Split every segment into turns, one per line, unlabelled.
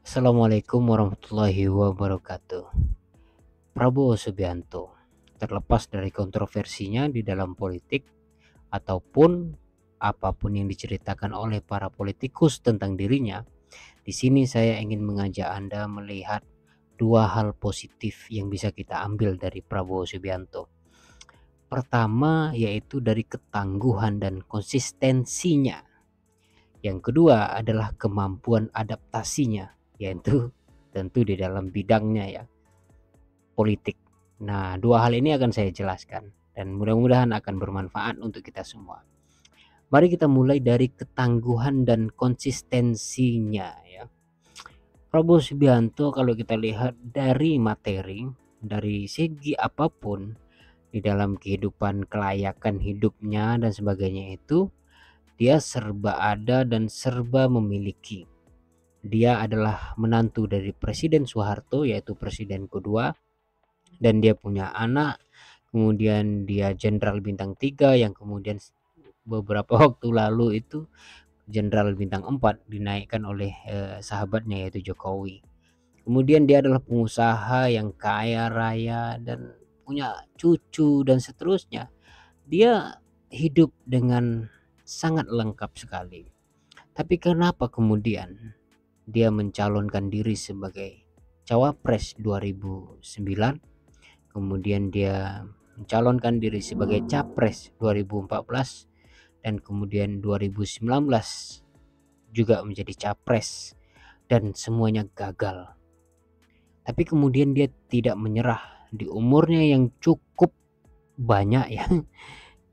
Assalamualaikum warahmatullahi wabarakatuh. Prabowo Subianto, terlepas dari kontroversinya di dalam politik ataupun apapun yang diceritakan oleh para politikus tentang dirinya, di sini saya ingin mengajak Anda melihat dua hal positif yang bisa kita ambil dari Prabowo Subianto. Pertama yaitu dari ketangguhan dan konsistensinya. Yang kedua adalah kemampuan adaptasinya, yaitu tentu di dalam bidangnya ya, politik. Nah, dua hal ini akan saya jelaskan dan mudah-mudahan akan bermanfaat untuk kita semua. Mari kita mulai dari ketangguhan dan konsistensinya ya. Prabowo Subianto kalau kita lihat dari materi, dari segi apapun di dalam kehidupan kelayakan hidupnya dan sebagainya itu, dia serba ada dan serba memiliki. Dia adalah menantu dari Presiden Soeharto, yaitu presiden kedua, dan dia punya anak. Kemudian dia Jenderal Bintang 3 yang kemudian beberapa waktu lalu itu Jenderal Bintang 4 dinaikkan oleh sahabatnya yaitu Jokowi. Kemudian dia adalah pengusaha yang kaya raya dan punya cucu dan seterusnya. Dia hidup dengan sangat lengkap sekali. Tapi kenapa kemudian dia mencalonkan diri sebagai cawapres 2009, kemudian dia mencalonkan diri sebagai capres 2014, dan kemudian 2019 juga menjadi capres dan semuanya gagal. Tapi kemudian dia tidak menyerah di umurnya yang cukup banyak ya,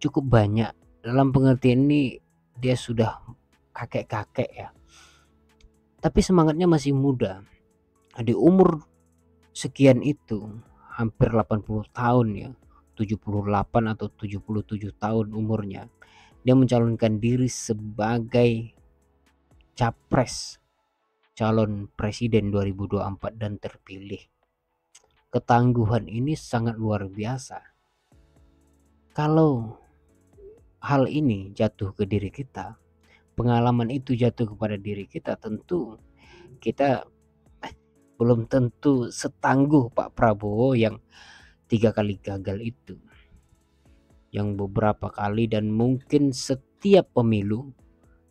cukup banyak. Dalam pengertian ini dia sudah kakek-kakek ya. Tapi semangatnya masih muda. Di umur sekian itu, hampir 80 tahun ya, 78 atau 77 tahun umurnya, dia mencalonkan diri sebagai capres calon presiden 2024 dan terpilih. Ketangguhan ini sangat luar biasa. Kalau hal ini jatuh ke diri kita, pengalaman itu jatuh kepada diri kita, tentu kita belum tentu setangguh Pak Prabowo yang 3 kali gagal itu, yang beberapa kali dan mungkin setiap pemilu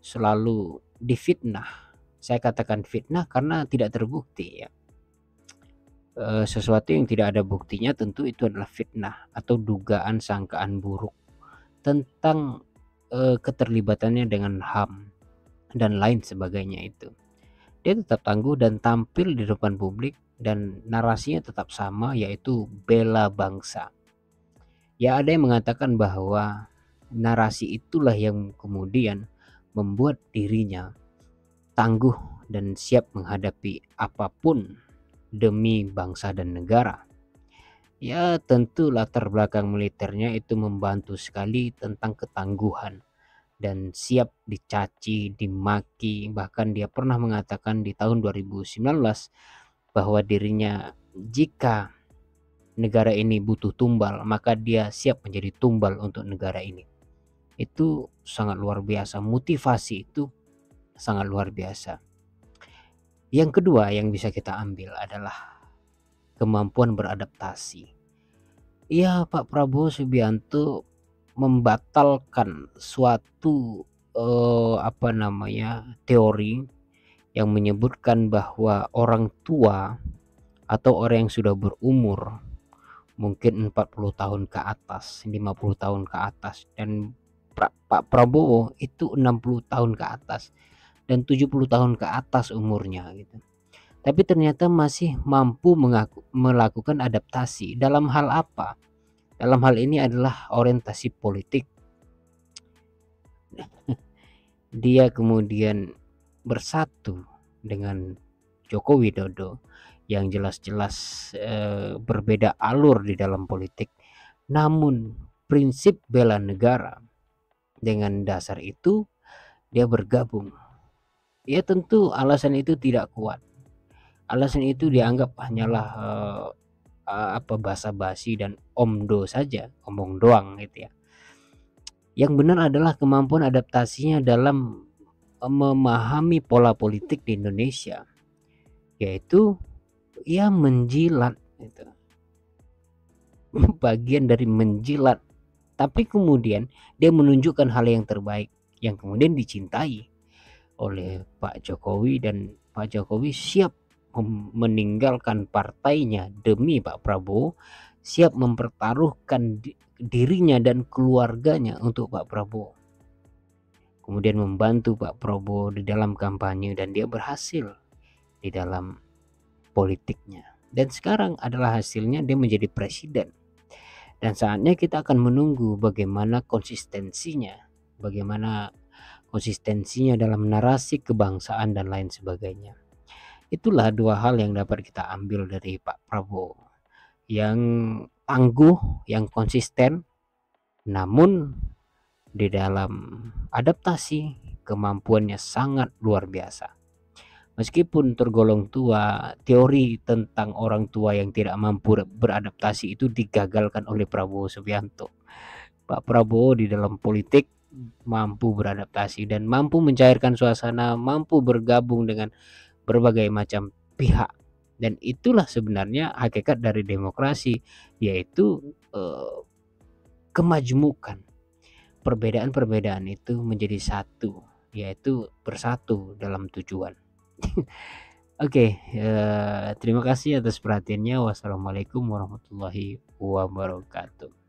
selalu difitnah. Saya katakan fitnah karena tidak terbukti ya. Sesuatu yang tidak ada buktinya tentu itu adalah fitnah atau dugaan sangkaan buruk tentang keterlibatannya dengan HAM dan lain sebagainya itu. Dia tetap tangguh dan tampil di depan publik dan narasinya tetap sama, yaitu bela bangsa. Ya, ada yang mengatakan bahwa narasi itulah yang kemudian membuat dirinya tangguh dan siap menghadapi apapun demi bangsa dan negara. Ya, tentu latar belakang militernya itu membantu sekali tentang ketangguhan dan siap dicaci, dimaki. Bahkan dia pernah mengatakan di tahun 2019 bahwa dirinya jika negara ini butuh tumbal, maka dia siap menjadi tumbal untuk negara ini. Itu sangat luar biasa, motivasi itu sangat luar biasa. Yang kedua yang bisa kita ambil adalah kemampuan beradaptasi. Ya, Pak Prabowo Subianto membatalkan suatu teori yang menyebutkan bahwa orang tua atau orang yang sudah berumur mungkin 40 tahun ke atas, 50 tahun ke atas, dan Pak Prabowo itu 60 tahun ke atas dan 70 tahun ke atas umurnya gitu. Tapi ternyata masih mampu melakukan adaptasi. Dalam hal apa? Dalam hal ini adalah orientasi politik. Dia kemudian bersatu dengan Joko Widodo yang jelas-jelas berbeda alur di dalam politik. Namun prinsip bela negara, dengan dasar itu dia bergabung. Ya, tentu alasan itu tidak kuat. Alasan itu dianggap hanyalah basa-basi dan omdo saja, omong doang gitu ya. Yang benar adalah kemampuan adaptasinya dalam memahami pola politik di Indonesia. yaitu ia menjilat gitu. Bagian dari menjilat, tapi kemudian dia menunjukkan hal yang terbaik yang kemudian dicintai oleh Pak Jokowi, dan Pak Jokowi siap meninggalkan partainya demi Pak Prabowo, siap mempertaruhkan dirinya dan keluarganya untuk Pak Prabowo, kemudian membantu Pak Prabowo di dalam kampanye, dan dia berhasil di dalam politiknya, dan sekarang adalah hasilnya dia menjadi presiden. Dan saatnya kita akan menunggu bagaimana konsistensinya dalam narasi kebangsaan dan lain sebagainya. Itulah dua hal yang dapat kita ambil dari Pak Prabowo, yang tangguh, yang konsisten, namun di dalam adaptasi kemampuannya sangat luar biasa. Meskipun tergolong tua, teori tentang orang tua yang tidak mampu beradaptasi itu digagalkan oleh Prabowo Subianto. Pak Prabowo di dalam politik mampu beradaptasi dan mampu mencairkan suasana, mampu bergabung dengan berbagai macam pihak. Dan itulah sebenarnya hakikat dari demokrasi, yaitu kemajmukan. Perbedaan-perbedaan itu menjadi satu, yaitu bersatu dalam tujuan. Oke, terima kasih atas perhatiannya. Wassalamualaikum warahmatullahi wabarakatuh.